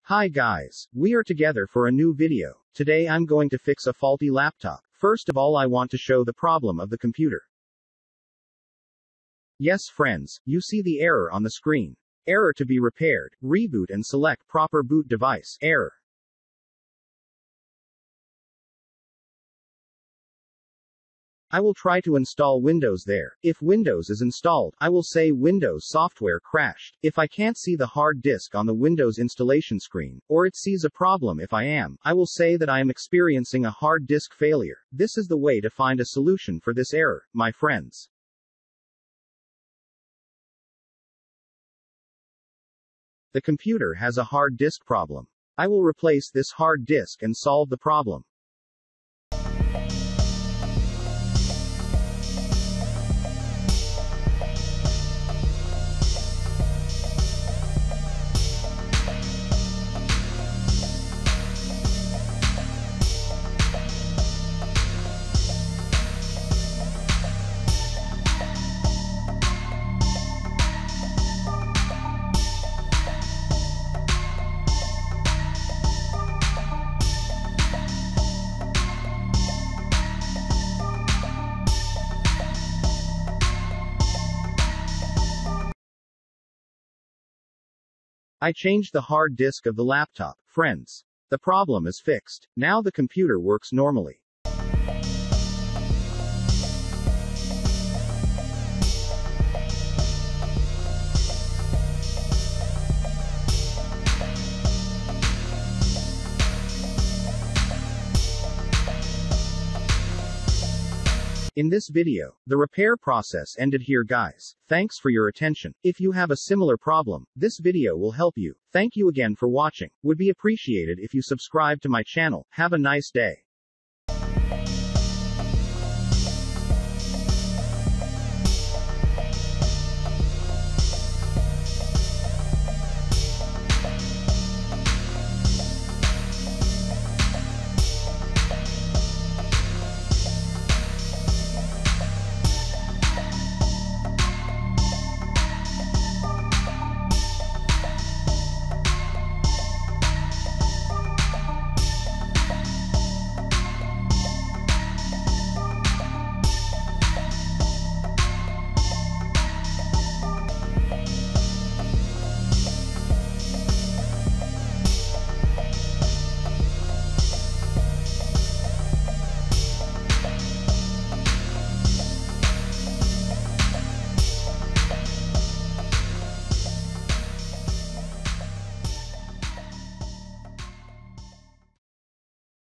Hi guys, we are together for a new video. Today I'm going to fix a faulty laptop. First of all, I want to show the problem of the computer. Yes friends, you see the error on the screen. Error to be repaired. Reboot and select proper boot device. Error. I will try to install Windows there. If Windows is installed, I will say Windows software crashed. If I can't see the hard disk on the Windows installation screen, or it sees a problem if I will say that I am experiencing a hard disk failure. This is the way to find a solution for this error, my friends. The computer has a hard disk problem. I will replace this hard disk and solve the problem. I changed the hard disk of the laptop, friends. The problem is fixed. Now the computer works normally. In this video, the repair process ended here guys. Thanks for your attention. If you have a similar problem, this video will help you. Thank you again for watching. Would be appreciated if you subscribe to my channel. Have a nice day.